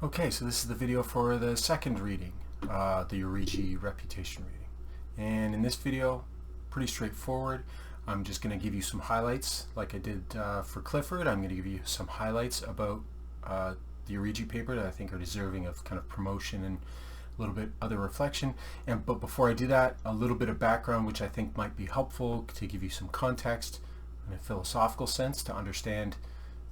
Okay, so this is the video for the second reading, the Origgi reputation reading. And in this video, pretty straightforward. I'm just going to give you some highlights like I did for Clifford. I'm going to give you some highlights about the Origgi paper that I think are deserving of kind of promotion and a little bit other reflection. But before I do that, a little bit of background which I think might be helpful to give you some context in a philosophical sense to understand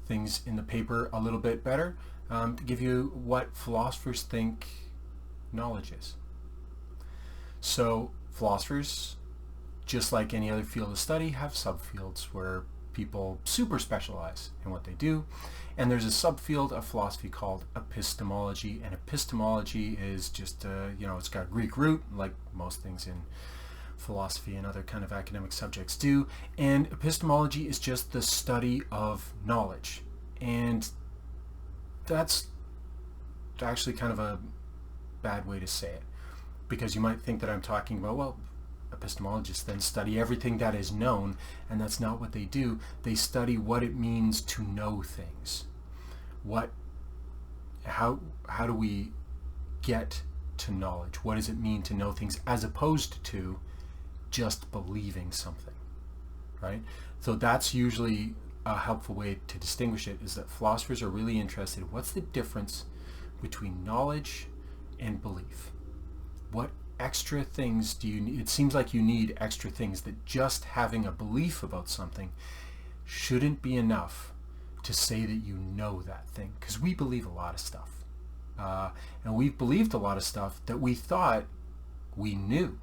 things in the paper a little bit better. To give you what philosophers think knowledge is. So philosophers, just like any other field of study, have subfields where people super specialize in what they do. And there's a subfield of philosophy called epistemology. And epistemology is just, it's got a Greek root, like most things in philosophy and other kind of academic subjects do. And epistemology is just the study of knowledge. And that's actually kind of a bad way to say it, because you might think that I'm talking about, well, epistemologists then study everything that is known, and that's not what they do. They study what it means to know things. How do we get to knowledge? What does it mean to know things, as opposed to just believing something, right? So that's usually a helpful way to distinguish it, is that philosophers are really interested in what's the difference between knowledge and belief. What extra things do you need? It seems like you need extra things, that just having a belief about something shouldn't be enough to say that you know that thing, because we believe a lot of stuff. And we've believed a lot of stuff that we thought we knew,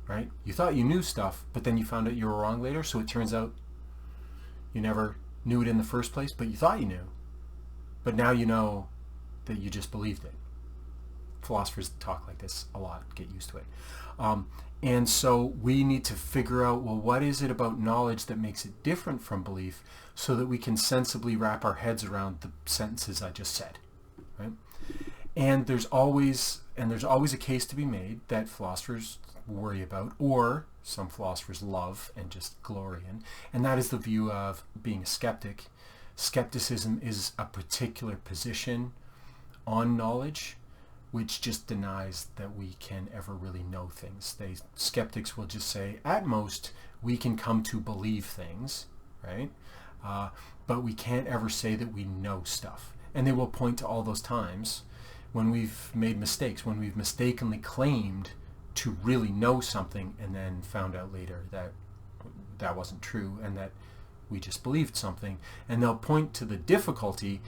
right? You thought you knew stuff, but then you found out you were wrong later, so it turns out you never knew it in the first place, but you thought you knew. But now you know that you just believed it. Philosophers talk like this a lot, get used to it. And so we need to figure out, well, what is it about knowledge that makes it different from belief, so that we can sensibly wrap our heads around the sentences I just said, right? And there's always a case to be made that philosophers worry about, or some philosophers love and just glory in, and that is the view of being a skeptic. Skepticism is a particular position on knowledge which just denies that we can ever really know things. Skeptics will just say, at most, we can come to believe things, right? But we can't ever say that we know stuff. And they will point to all those times when we've made mistakes, when we've mistakenly claimed to really know something and then found out later that that wasn't true and that we just believed something. And they'll point to the difficulty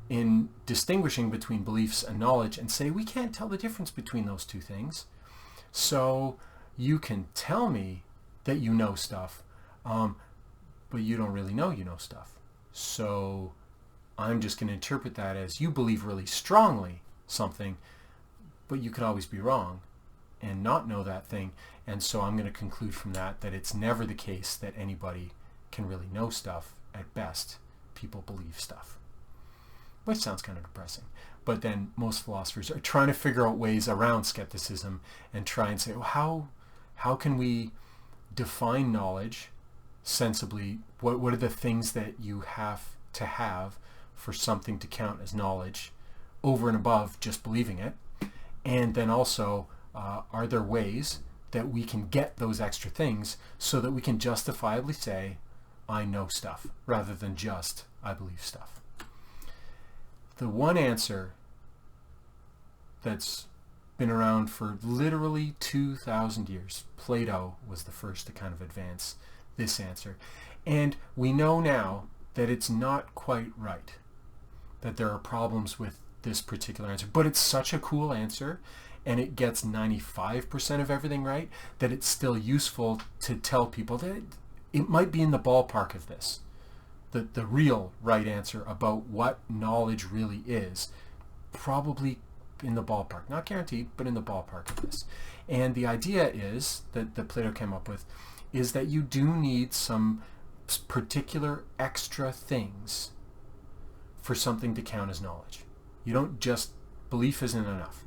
in distinguishing between beliefs and knowledge and say, we can't tell the difference between those two things. So you can tell me that you know stuff, but you don't really know you know stuff. So I'm just going to interpret that as you believe really strongly something, but you could always be wrong and not know that thing. And so I'm going to conclude from that it's never the case that anybody can really know stuff. At best, people believe stuff. Which sounds kind of depressing. But then most philosophers are trying to figure out ways around skepticism and try and say, well, how can we define knowledge sensibly? What are the things that you have to have for something to count as knowledge over and above just believing it? And then also, are there ways that we can get those extra things so that we can justifiably say, I know stuff, rather than just, I believe stuff? The one answer that's been around for literally 2,000 years, Plato was the first to kind of advance this answer. And we know now that it's not quite right, that there are problems with this particular answer, but it's such a cool answer, and it gets 95% of everything right, that it's still useful to tell people that it might be in the ballpark of this. The real right answer about what knowledge really is, probably in the ballpark. Not guaranteed, but in the ballpark of this. And the idea is, that Plato came up with, is that you do need some particular extra things for something to count as knowledge. You don't just, belief isn't enough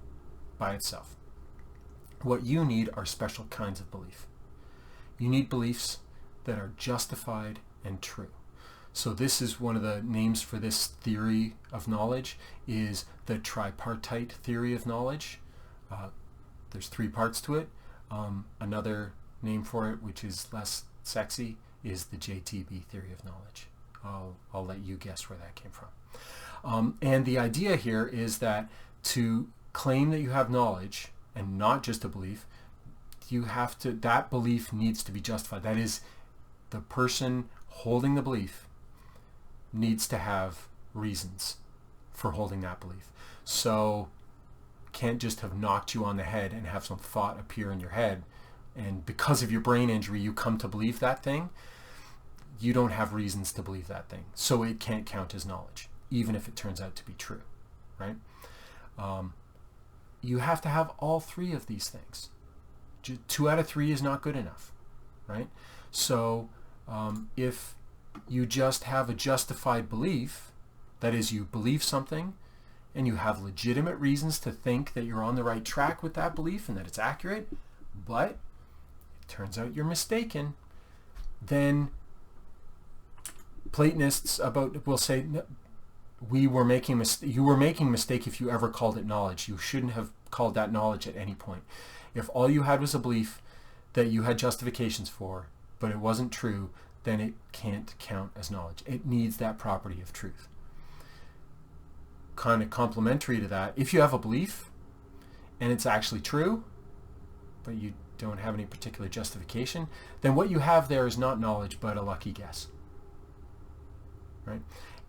by itself. What you need are special kinds of belief. You need beliefs that are justified and true. So this is one of the names for this theory of knowledge, is the tripartite theory of knowledge. There's 3 parts to it. Another name for it, which is less sexy, is the JTB theory of knowledge. I'll let you guess where that came from. And the idea here is that to claim that you have knowledge, and not just a belief, that belief needs to be justified. That is, the person holding the belief needs to have reasons for holding that belief. So can't just have knocked you on the head and have some thought appear in your head, and because of your brain injury you come to believe that thing. You don't have reasons to believe that thing, so it can't count as knowledge, even if it turns out to be true, right? You have to have all 3 of these things. 2 out of 3 is not good enough, right? So if you just have a justified belief, that is, you believe something and you have legitimate reasons to think that you're on the right track with that belief and that it's accurate, but it turns out you're mistaken, then Platonists will say, you were making a mistake if you ever called it knowledge. You shouldn't have called that knowledge at any point. If all you had was a belief that you had justifications for, but it wasn't true, then it can't count as knowledge. It needs that property of truth. Kind of complementary to that, if you have a belief and it's actually true, but you don't have any particular justification, then what you have there is not knowledge, but a lucky guess. Right?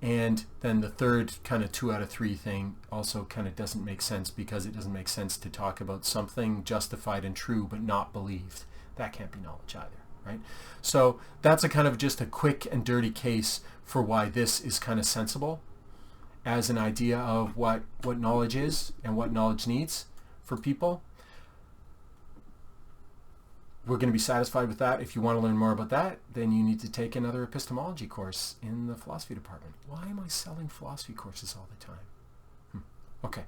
And then the third kind of 2 out of 3 thing also kind of doesn't make sense, because it doesn't make sense to talk about something justified and true but not believed. That can't be knowledge either, right? So that's a kind of just a quick and dirty case for why this is kind of sensible as an idea of what knowledge is and what knowledge needs for people. We're going to be satisfied with that. If you want to learn more about that, then you need to take another epistemology course in the philosophy department. Why am I selling philosophy courses all the time? Okay.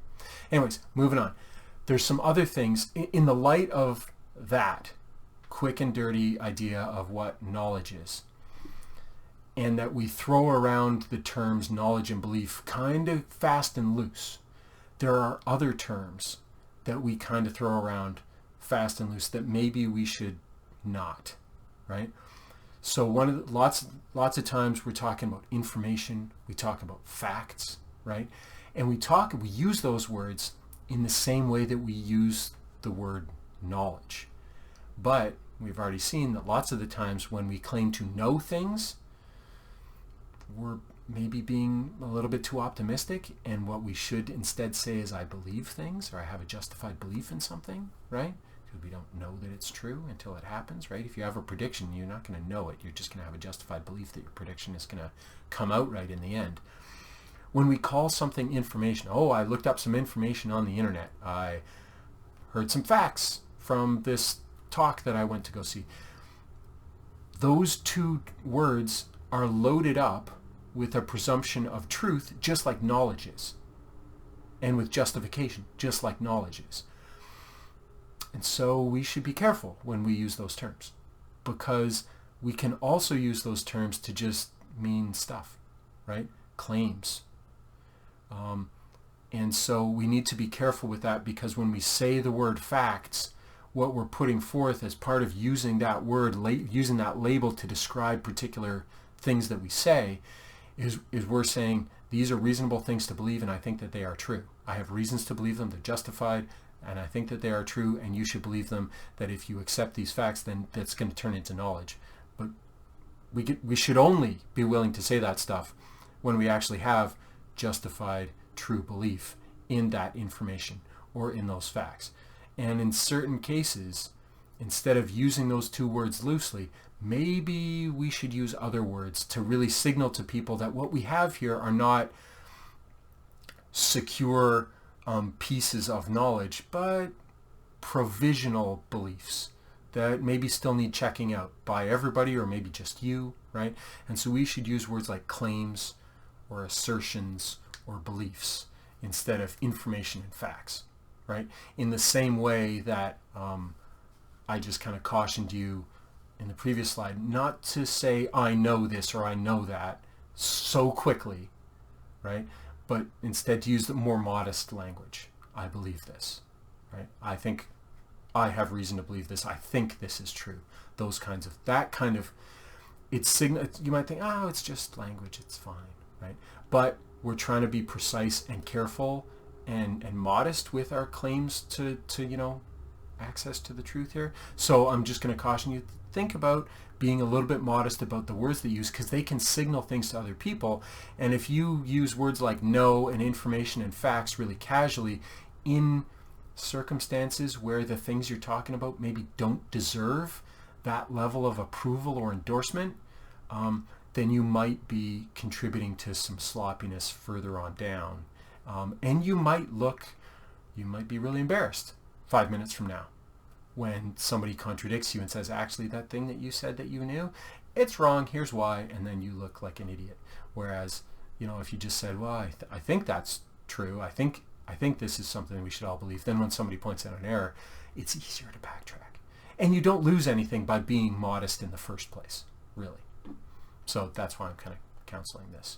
Anyways, moving on. There's some other things in the light of that quick and dirty idea of what knowledge is, and that we throw around the terms knowledge and belief kind of fast and loose. There are other terms that we kind of throw around fast and loose that maybe we should not, right? So lots of times we're talking about information, we talk about facts, right? And we use those words in the same way that we use the word knowledge. But we've already seen that lots of the times when we claim to know things, we're maybe being a little bit too optimistic, and what we should instead say is I believe things, or I have a justified belief in something, right? Because we don't know that it's true until it happens, right? If you have a prediction, you're not going to know it. You're just going to have a justified belief that your prediction is going to come out right in the end. When we call something information, I looked up some information on the internet. I heard some facts from this talk that I went to go see. Those 2 words are loaded up with a presumption of truth, just like knowledge is, and with justification, just like knowledge is. And so we should be careful when we use those terms, because we can also use those terms to just mean stuff, right? Claims. And so we need to be careful with that, because when we say the word facts, what we're putting forth as part of using that word, using that label to describe particular things that we say, is we're saying these are reasonable things to believe, and I think that they are true. I have reasons to believe them, they're justified, and I think that they are true, and you should believe them, that if you accept these facts, then that's going to turn into knowledge. But we should only be willing to say that stuff when we actually have justified, true belief in that information or in those facts. And in certain cases, instead of using those 2 words loosely, maybe we should use other words to really signal to people that what we have here are not secure pieces of knowledge, but provisional beliefs that maybe still need checking out by everybody, or maybe just you, right? And so we should use words like claims or assertions or beliefs instead of information and facts, right? In the same way that I just kind of cautioned you in the previous slide not to say I know this or I know that, so quickly, right? But instead to use the more modest language. I believe this, right? I think I have reason to believe this. I think this is true. Those kinds of, that kind of, you might think, oh, it's just language, it's fine, right? But we're trying to be precise and careful and modest with our claims to access to the truth here. So I'm just going to caution you, think about being a little bit modest about the words that you use, because they can signal things to other people. And if you use words like know and information and facts really casually in circumstances where the things you're talking about maybe don't deserve that level of approval or endorsement, then you might be contributing to some sloppiness further on down. And you might be really embarrassed 5 minutes from now when somebody contradicts you and says, actually, that thing that you said that you knew, it's wrong, here's why, and then you look like an idiot. Whereas, if you just said, well, I think that's true, I think this is something we should all believe, then when somebody points out an error, it's easier to backtrack. And you don't lose anything by being modest in the first place, really. So that's why I'm kind of counseling this.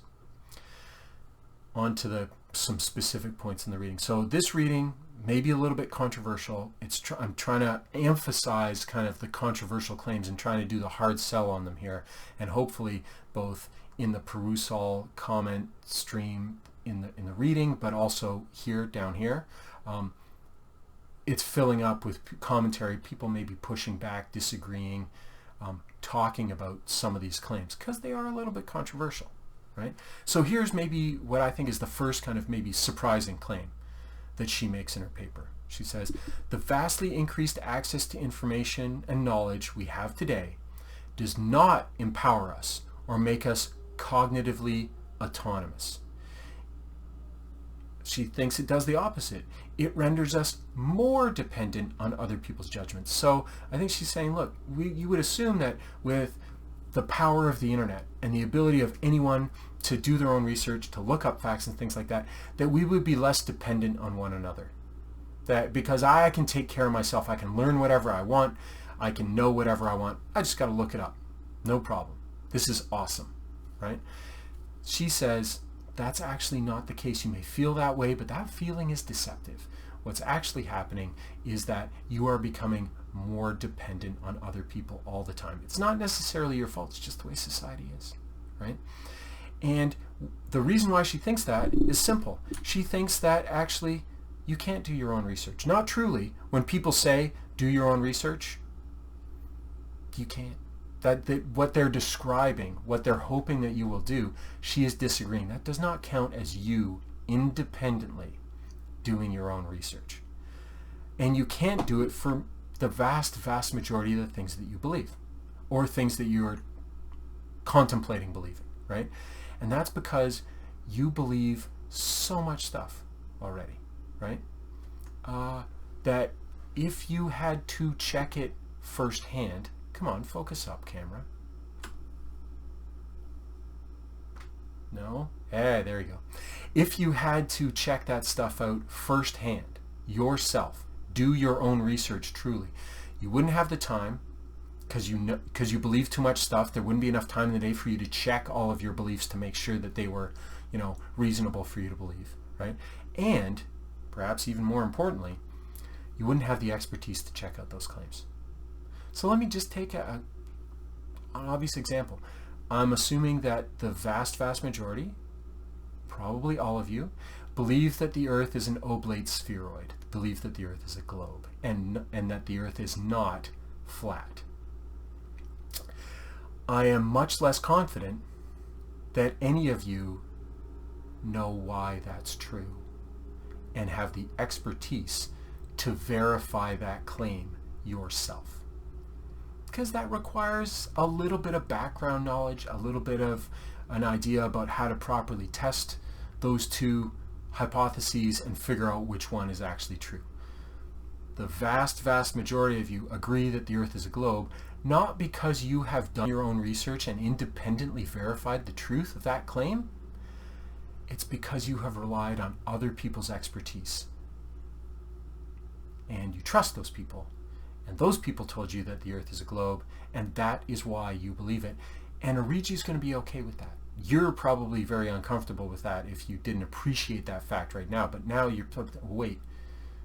On to some specific points in the reading. So this reading may be a little bit controversial. I'm trying to emphasize kind of the controversial claims and trying to do the hard sell on them here. And hopefully both in the perusal comment stream in the reading, but also down here, it's filling up with commentary. People may be pushing back, disagreeing, talking about some of these claims because they are a little bit controversial, right? So here's maybe what I think is the first kind of maybe surprising claim that she makes in her paper. She says, the vastly increased access to information and knowledge we have today does not empower us or make us cognitively autonomous. She thinks it does the opposite. It renders us more dependent on other people's judgments. So I think she's saying, look, you would assume that with the power of the internet and the ability of anyone to do their own research, to look up facts and things like that, that we would be less dependent on one another. That because I can take care of myself, I can learn whatever I want, I can know whatever I want, I just got to look it up. No problem. This is awesome, right? She says, that's actually not the case. You may feel that way, but that feeling is deceptive. What's actually happening is that you are becoming more dependent on other people all the time. It's not necessarily your fault. It's just the way society is, right? And the reason why she thinks that is simple. She thinks that actually you can't do your own research. Not truly. When people say, do your own research, you can't. What they're describing, what they're hoping that you will do, she is disagreeing. That does not count as you independently doing your own research. And you can't do it for the vast, vast majority of the things that you believe or things that you're contemplating believing, right? And that's because you believe so much stuff already, right? That if you had to check it firsthand, come on, focus up, camera. No? There you go. If you had to check that stuff out firsthand, yourself, do your own research truly, you wouldn't have the time because you believe too much stuff. There wouldn't be enough time in the day for you to check all of your beliefs to make sure that they were, reasonable for you to believe, right? And perhaps even more importantly, you wouldn't have the expertise to check out those claims. So let me just take an obvious example. I'm assuming that the vast, vast majority, probably all of you, believe that the Earth is an oblate spheroid, believe that the Earth is a globe, and that the Earth is not flat. I am much less confident that any of you know why that's true and have the expertise to verify that claim yourself. Because that requires a little bit of background knowledge, a little bit of an idea about how to properly test those two hypotheses and figure out which one is actually true. The vast, vast majority of you agree that the Earth is a globe, not because you have done your own research and independently verified the truth of that claim. It's because you have relied on other people's expertise. And you trust those people. And those people told you that the Earth is a globe, and that is why you believe it. And Origgi is going to be okay with that. you're probably very uncomfortable with that if you didn't appreciate that fact right now. But now you're, wait,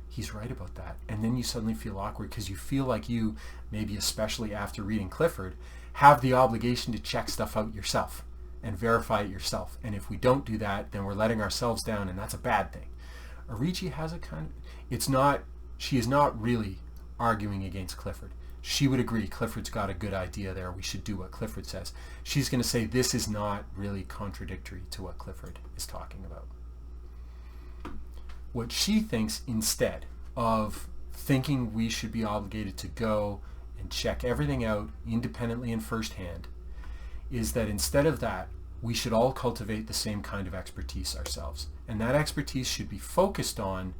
he's right about that. And then you suddenly feel awkward because you feel like you, maybe especially after reading Clifford, have the obligation to check stuff out yourself and verify it yourself. And if we don't do that, then we're letting ourselves down, and that's a bad thing. Origgi has a kind of, she is not really arguing against Clifford. She would agree Clifford's got a good idea there. We should do what Clifford says. She's going to say this is not really contradictory to what Clifford is talking about. What she thinks, instead of thinking we should be obligated to go and check everything out independently and firsthand, is that instead of that, we should all cultivate the same kind of expertise ourselves. And that expertise should be focused on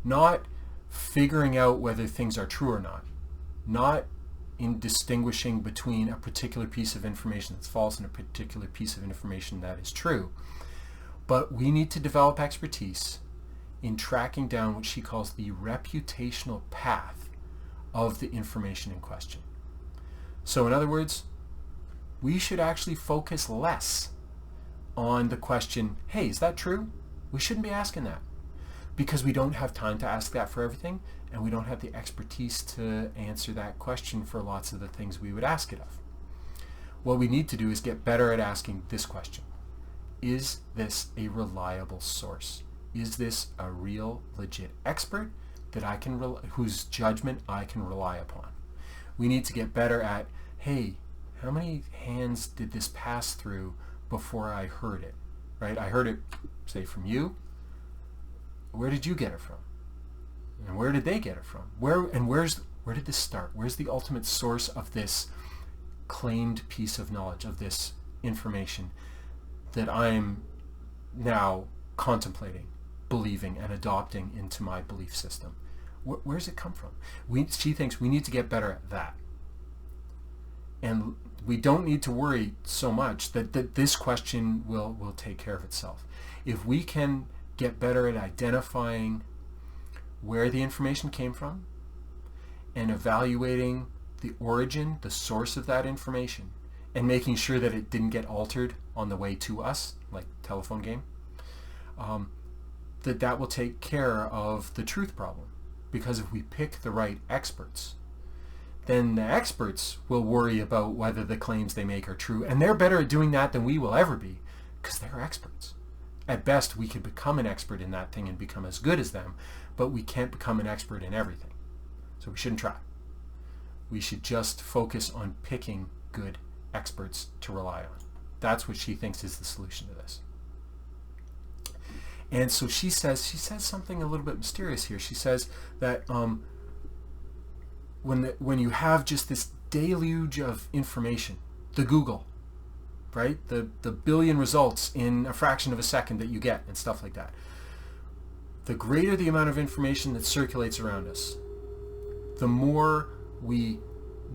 not figuring out whether things are true or not in distinguishing between a particular piece of information that's false and a particular piece of information that is true. But we need to develop expertise in tracking down what she calls the reputational path of the information in question. So in other words, we should actually focus less on the question, hey, is that true? We shouldn't be asking that, because we don't have time to ask that for everything, and we don't have the expertise to answer that question for lots of the things we would ask it of. What we need to do is get better at asking this question. Is this a reliable source? Is this a real, legit expert that I can whose judgment I can rely upon? We need to get better at, hey, how many hands did this pass through before I heard it? Right? I heard it, say, from you. Where did you get it from? And where did they get it from? Where did this start? Where's the ultimate source of this claimed piece of knowledge, of this information that I'm now contemplating, believing, and adopting into my belief system? Where's it come from? She thinks we need to get better at that. And we don't need to worry so much that this question will take care of itself. If we can get better at identifying where the information came from and evaluating the origin, the source of that information, and making sure that it didn't get altered on the way to us, like telephone game, that will take care of the truth problem. Because if we pick the right experts, then the experts will worry about whether the claims they make are true, and they're better at doing that than we will ever be, because they're experts. At best, we could become an expert in that thing and become as good as them, but we can't become an expert in everything. So we shouldn't try. We should just focus on picking good experts to rely on. That's what she thinks is the solution to this. And so she says something a little bit mysterious here. She says that when you have just this deluge of information, the Google, right? The billion results in a fraction of a second that you get and stuff like that. The greater the amount of information that circulates around us, the more we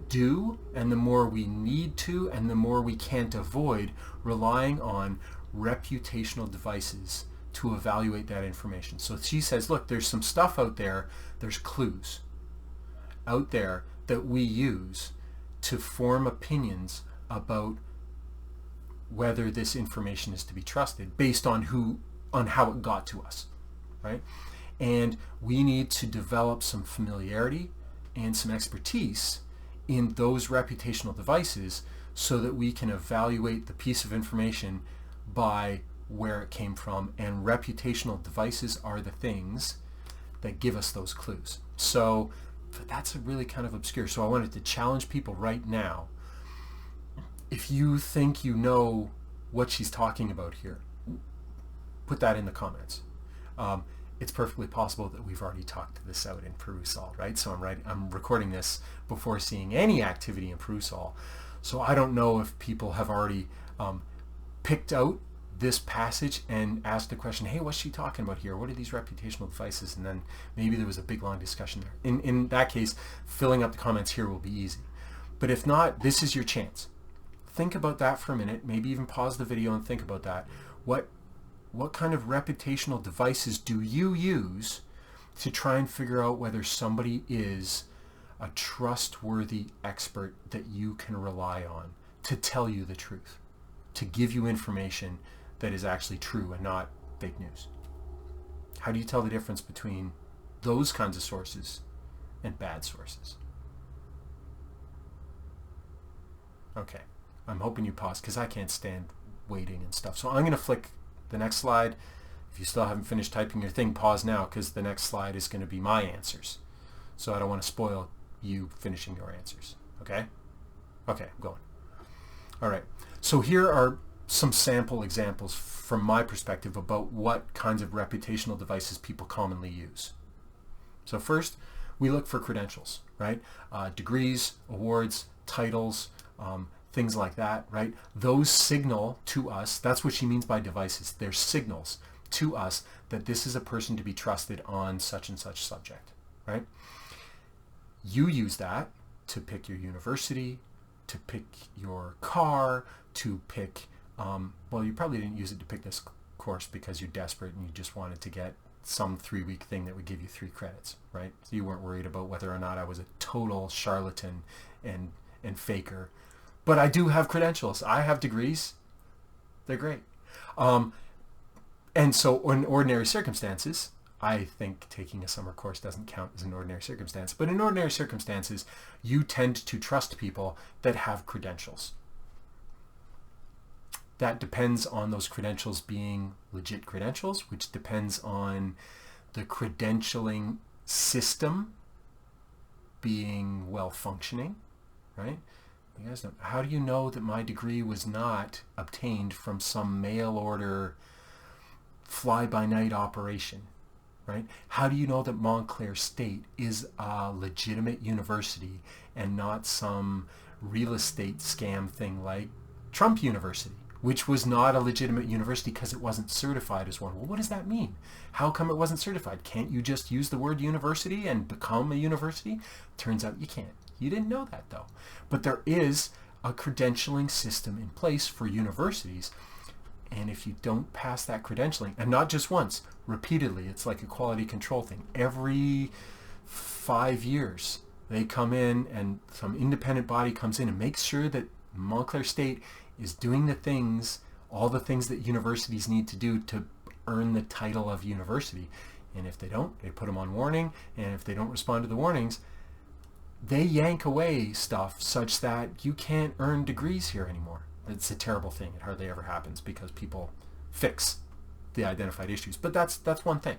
do and the more we need to and the more we can't avoid relying on reputational devices to evaluate that information. So she says, look, there's some stuff out there, there's clues out there that we use to form opinions about whether this information is to be trusted based on how it got to us, right? And we need to develop some familiarity and some expertise in those reputational devices so that we can evaluate the piece of information by where it came from, and reputational devices are the things that give us those clues. So that's a really kind of obscure. So I wanted to challenge people right now. If you think you know what she's talking about here, put that in the comments. It's perfectly possible that we've already talked this out in Perusall, right? So I'm recording this before seeing any activity in Perusall. So I don't know if people have already picked out this passage and asked the question, hey, what's she talking about here? What are these reputational devices? And then maybe there was a big long discussion there. In that case, filling up the comments here will be easy. But if not, this is your chance. Think about that for a minute, maybe even pause the video and think about that. What kind of reputational devices do you use to try and figure out whether somebody is a trustworthy expert that you can rely on to tell you the truth? to give you information that is actually true and not fake news. How do you tell the difference between those kinds of sources and bad sources? Okay, I'm hoping you pause because I can't stand waiting and stuff. So I'm going to flick the next slide. If you still haven't finished typing your thing, pause now because the next slide is going to be my answers. So I don't want to spoil you finishing your answers. Okay? Okay, I'm going. All right. So here are some sample examples from my perspective about what kinds of reputational devices people commonly use. So first, we look for credentials, right? Degrees, awards, titles, things like that, right? Those signal to us, that's what she means by devices. They're signals to us that this is a person to be trusted on such and such subject, right? You use that to pick your university, to pick your car, to pick, well, you probably didn't use it to pick this course because you're desperate and you just wanted to get some 3-week thing that would give you 3 credits, right? So you weren't worried about whether or not I was a total charlatan and faker. But I do have credentials. I have degrees. They're great. And so in ordinary circumstances, I think taking a summer course doesn't count as an ordinary circumstance. But in ordinary circumstances, you tend to trust people that have credentials. That depends on those credentials being legit credentials, which depends on the credentialing system being well functioning, right? You guys know, how do you know that my degree was not obtained from some mail order fly-by-night operation, right? How do you know that Montclair State is a legitimate university and not some real estate scam thing like Trump University, which was not a legitimate university because it wasn't certified as one? Well, what does that mean? How come it wasn't certified? Can't you just use the word university and become a university? Turns out you can't. You didn't know that though. But there is a credentialing system in place for universities. And if you don't pass that credentialing, and not just once, repeatedly, it's like a quality control thing. Every 5 years, they come in and some independent body comes in and makes sure that Montclair State is doing the things, all the things that universities need to do to earn the title of university. And if they don't, they put them on warning. And if they don't respond to the warnings, they yank away stuff such that you can't earn degrees here anymore. It's a terrible thing. It hardly ever happens because people fix the identified issues. But that's one thing.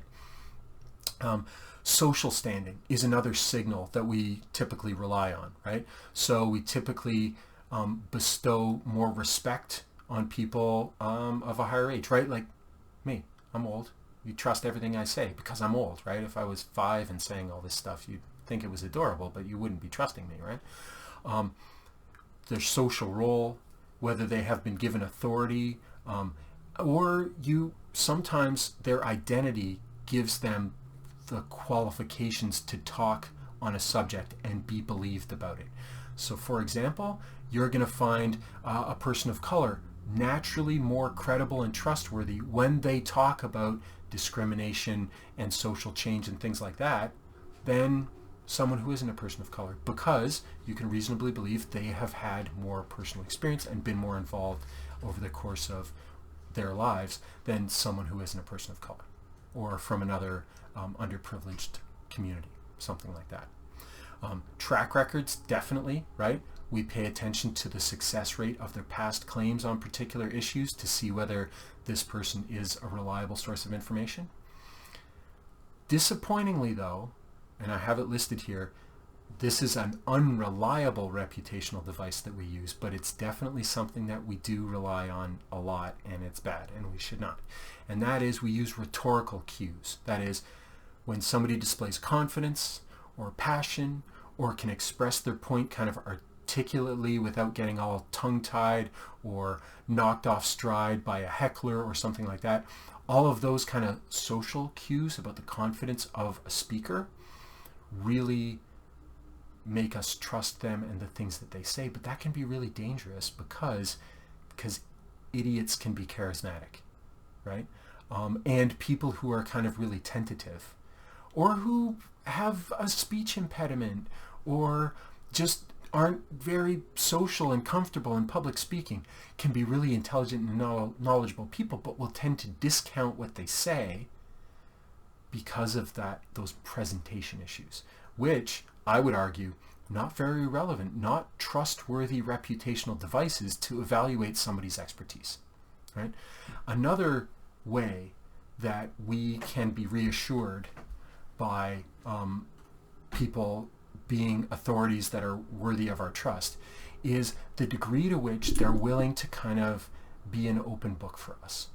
Social standing is another signal that we typically rely on, right? So we typically bestow more respect on people of a higher age, right? Like me, I'm old. You trust everything I say because I'm old, right? If I was 5 and saying all this stuff, you'd think it was adorable, but you wouldn't be trusting me, right? Their social role, whether they have been given authority, or sometimes their identity gives them the qualifications to talk on a subject and be believed about it. So for example, you're going to find a person of color naturally more credible and trustworthy when they talk about discrimination and social change and things like that than someone who isn't a person of color, because you can reasonably believe they have had more personal experience and been more involved over the course of their lives than someone who isn't a person of color or from another underprivileged community, something like that. Track records, definitely, right? We pay attention to the success rate of their past claims on particular issues to see whether this person is a reliable source of information. Disappointingly, though, and I have it listed here, this is an unreliable reputational device that we use, but it's definitely something that we do rely on a lot, and it's bad, and we should not. And that is, we use rhetorical cues. That is, when somebody displays confidence or passion or can express their point kind of articulately without getting all tongue-tied or knocked off stride by a heckler or something like that, all of those kind of social cues about the confidence of a speaker really make us trust them and the things that they say. But that can be really dangerous because idiots can be charismatic, right? And people who are kind of really tentative or who have a speech impediment or just aren't very social and comfortable in public speaking, can be really intelligent and knowledgeable people, but will tend to discount what they say because of those presentation issues, which I would argue not very relevant, not trustworthy reputational devices to evaluate somebody's expertise. Right? Another way that we can be reassured by people being authorities that are worthy of our trust is the degree to which they're willing to kind of be an open book for us.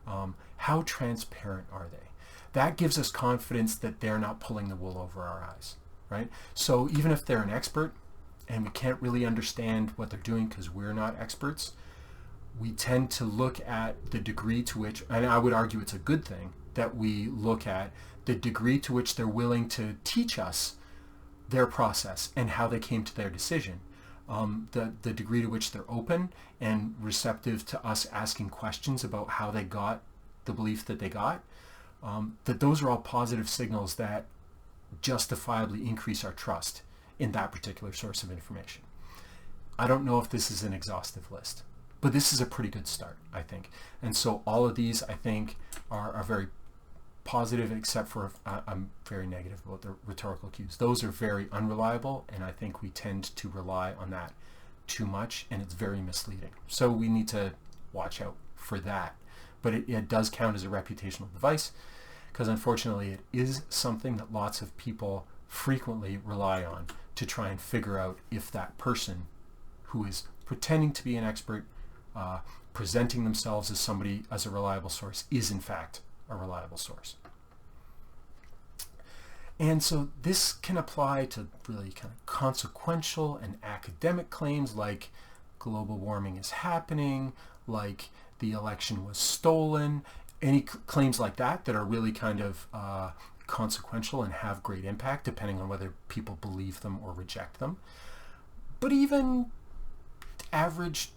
How transparent are they? That gives us confidence that they're not pulling the wool over our eyes, right? So even if they're an expert and we can't really understand what they're doing because we're not experts, we tend to look at the degree to which, and I would argue it's a good thing, that we look at the degree to which they're willing to teach us their process and how they came to their decision. The degree to which they're open and receptive to us asking questions about how they got the belief that they got, that those are all positive signals that justifiably increase our trust in that particular source of information. I don't know if this is an exhaustive list, but this is a pretty good start, I think. And so all of these, I think, are very positive, except for I'm very negative about the rhetorical cues. Those are very unreliable, and I think we tend to rely on that too much, and it's very misleading. So we need to watch out for that. But it does count as a reputational device, because unfortunately it is something that lots of people frequently rely on to try and figure out if that person who is pretending to be an expert, presenting themselves as somebody, as a reliable source, is in fact a reliable source. And so this can apply to really kind of consequential and academic claims like global warming is happening, like the election was stolen, any claims like that are really kind of consequential and have great impact depending on whether people believe them or reject them. But even average,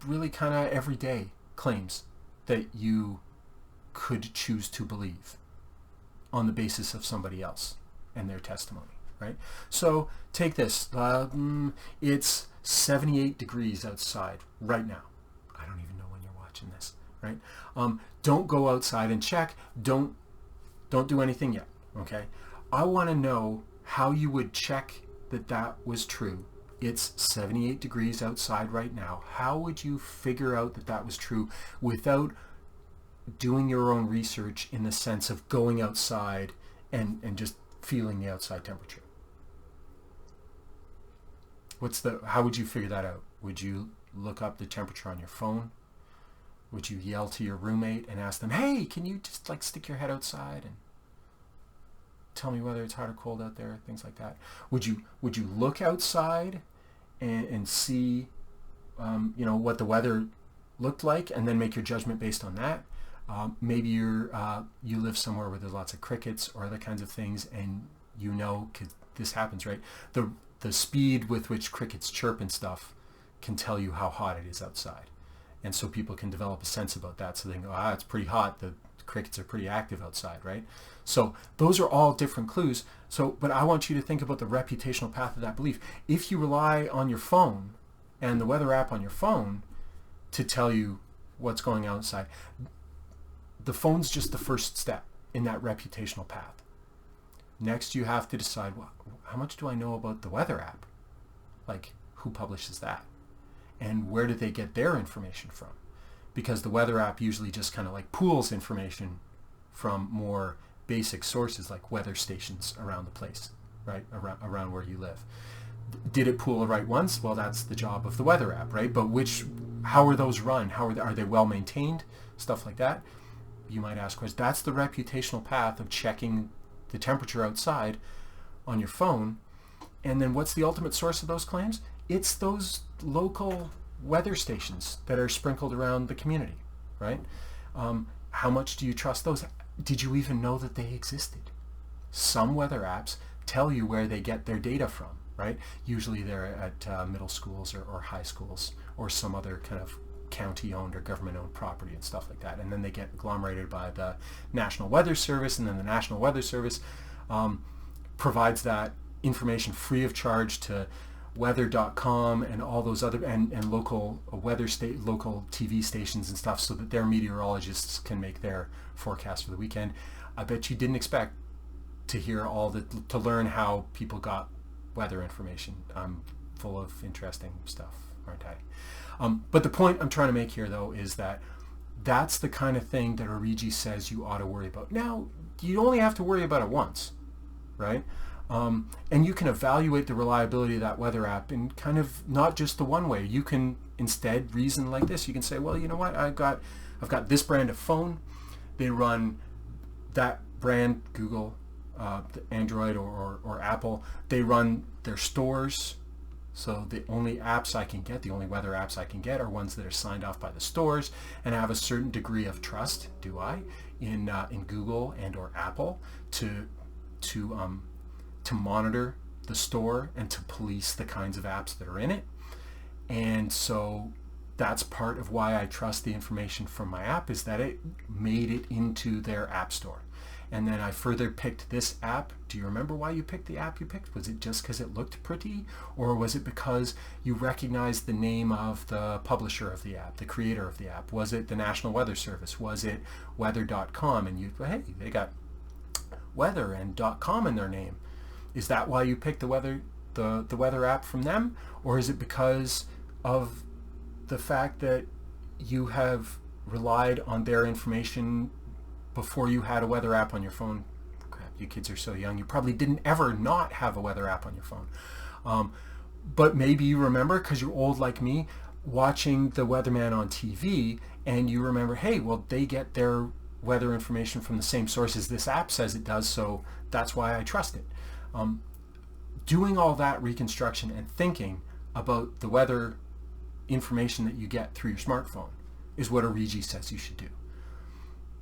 really kind of everyday claims that you could choose to believe on the basis of somebody else and their testimony, right? So take this. It's 78 degrees outside right now. I don't even know when you're watching this, right? Don't go outside and check. Don't do anything yet, okay? I want to know how you would check that was true. It's 78 degrees outside right now. How would you figure out that was true without doing your own research in the sense of going outside and just feeling the outside temperature? How would you figure that out? Would you look up the temperature on your phone? Would you yell to your roommate and ask them, hey, can you just like stick your head outside and tell me whether it's hot or cold out there, things like that? Would you look outside and see what the weather looked like and then make your judgment based on that? Maybe you live somewhere where there's lots of crickets or other kinds of things, and because this happens, right? The speed with which crickets chirp and stuff can tell you how hot it is outside. And so people can develop a sense about that. So they go, it's pretty hot. The crickets are pretty active outside, right? So those are all different clues. But I want you to think about the reputational path of that belief. If you rely on your phone and the weather app on your phone to tell you what's going on outside, the phone's just the first step in that reputational path. Next, you have to decide, well, how much do I know about the weather app? Like, who publishes that? And where do they get their information from? Because the weather app usually just kind of like pools information from more basic sources like weather stations around the place, right? Around where you live. Did it pool the right ones? Well, that's the job of the weather app, right? But how are those run? Are they well maintained? Stuff like that. You might ask questions. That's the reputational path of checking the temperature outside on your phone. And then what's the ultimate source of those claims? It's those local weather stations that are sprinkled around the community, right? How much do you trust those? Did you even know that they existed? Some weather apps tell you where they get their data from, right? Usually they're at middle schools or high schools or some other kind of county-owned or government-owned property and stuff like that. And then they get agglomerated by the National Weather Service, and then the National Weather Service provides that information free of charge to weather.com and all those other and local local TV stations and stuff, so that their meteorologists can make their forecast for the weekend. I bet you didn't expect to hear to learn how people got weather information. I'm full of interesting stuff, aren't I? But the point I'm trying to make here, though, is that that's the kind of thing that Origgi says you ought to worry about. Now, you only have to worry about it once, right? And you can evaluate the reliability of that weather app in kind of not just the one way. You can instead reason like this. You can say, well, you know what? I've got this brand of phone. They run that brand, Google, Android or Apple. They run their stores. So the only apps I can get, the only weather apps I can get, are ones that are signed off by the stores and have a certain degree of trust. Do I in Google and or Apple to monitor the store and to police the kinds of apps that are in it? And so that's part of why I trust the information from my app, is that it made it into their app store. And then I further picked this app. Do you remember why you picked the app you picked? Was it just because it looked pretty? Or was it because you recognized the name of the publisher of the app, the creator of the app? Was it the National Weather Service? Was it weather.com? And you, hey, they got weather and .com in their name. Is that why you picked the weather app from them? Or is it because of the fact that you have relied on their information before you had a weather app on your phone? Crap, you kids are so young. You probably didn't ever not have a weather app on your phone. But maybe you remember, because you're old like me, watching the weatherman on TV, and you remember, hey, well, they get their weather information from the same sources this app says it does, so that's why I trust it. Doing all that reconstruction and thinking about the weather information that you get through your smartphone is what Origgi says you should do.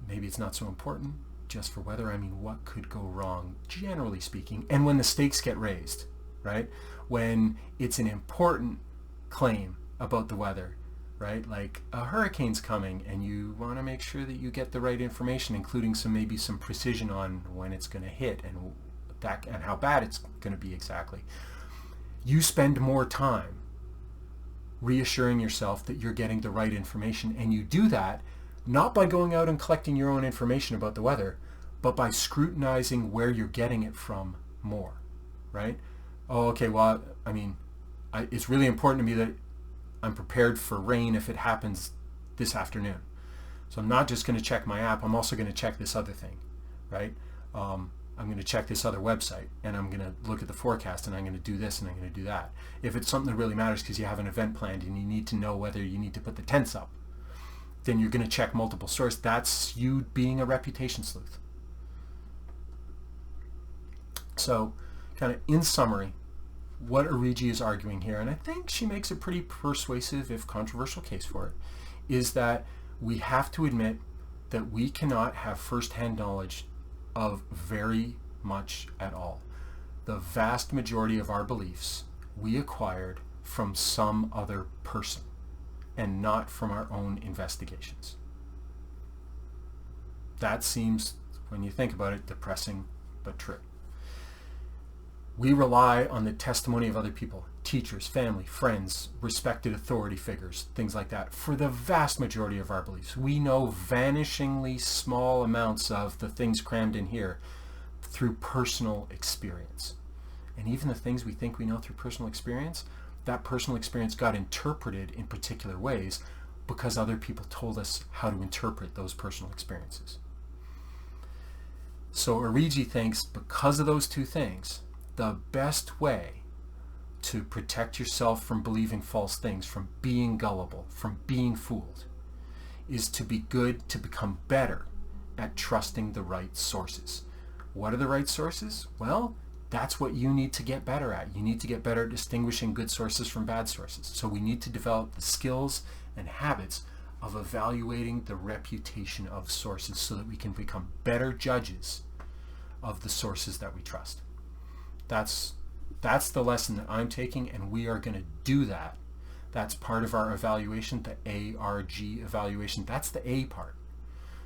Maybe it's not so important just for weather. I mean, what could go wrong, generally speaking? And when the stakes get raised, right? When it's an important claim about the weather, right? Like a hurricane's coming, and you want to make sure that you get the right information, including maybe some precision on when it's going to hit and how bad it's going to be exactly. You spend more time reassuring yourself that you're getting the right information, and you do that not by going out and collecting your own information about the weather, but by scrutinizing where you're getting it from more, right? Oh, okay, well, I mean, it's really important to me that I'm prepared for rain if it happens this afternoon. So I'm not just going to check my app, I'm also going to check this other thing, right? I'm going to check this other website, and I'm going to look at the forecast, and I'm going to do this, and I'm going to do that. If it's something that really matters because you have an event planned and you need to know whether you need to put the tents up, then you're going to check multiple sources. That's you being a reputation sleuth. So, kind of in summary, what Origgi is arguing here, and I think she makes a pretty persuasive, if controversial, case for it, is that we have to admit that we cannot have first-hand knowledge of very much at all. The vast majority of our beliefs we acquired from some other person, and not from our own investigations. That seems, when you think about it, depressing but true. We rely on the testimony of other people, teachers, family, friends, respected authority figures, things like that, for the vast majority of our beliefs. We know vanishingly small amounts of the things crammed in here through personal experience. And even the things we think we know through personal experience, that personal experience got interpreted in particular ways because other people told us how to interpret those personal experiences. So Origgi thinks, because of those two things, the best way to protect yourself from believing false things, from being gullible, from being fooled, is to be good, to become better at trusting the right sources. What are the right sources? Well, that's what you need to get better at. You need to get better at distinguishing good sources from bad sources. So we need to develop the skills and habits of evaluating the reputation of sources so that we can become better judges of the sources that we trust. That's the lesson that I'm taking, and we are going to do that. That's part of our evaluation, the ARG evaluation. That's the A part.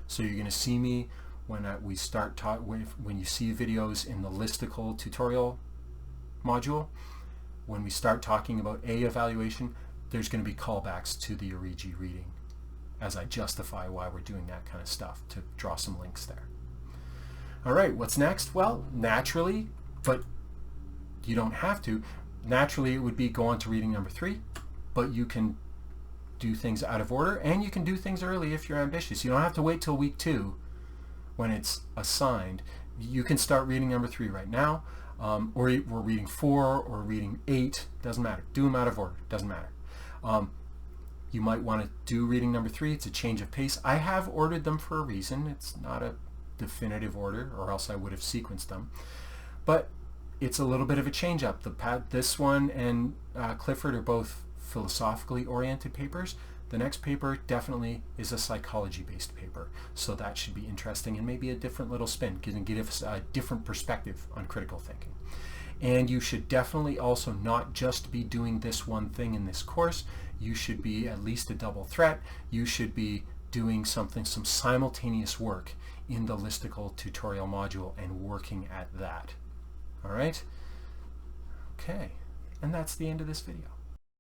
So you're going to see me when you see videos in the listicle tutorial module. when we start talking about A evaluation, there's going to be callbacks to the Origgi reading as I justify why we're doing that kind of stuff, to draw some links there. All right, what's next? Well, naturally, but you don't have to. Naturally, it would be go on to reading number 3, but you can do things out of order, and you can do things early if you're ambitious. You don't have to wait till week 2 when it's assigned. You can start reading number 3 right now, or we're reading 4 or reading 8, doesn't matter. Do them out of order, doesn't matter. You might want to do reading number 3. It's a change of pace. I have ordered them for a reason. It's not a definitive order, or else I would have sequenced them. But it's a little bit of a change up. This one and Clifford are both philosophically oriented papers. The next paper definitely is a psychology-based paper, so that should be interesting and maybe a different little spin, give us a different perspective on critical thinking. And you should definitely also not just be doing this one thing in this course. You should be at least a double threat. You should be doing some simultaneous work in the listicle tutorial module and working at that. All right? Okay, and that's the end of this video.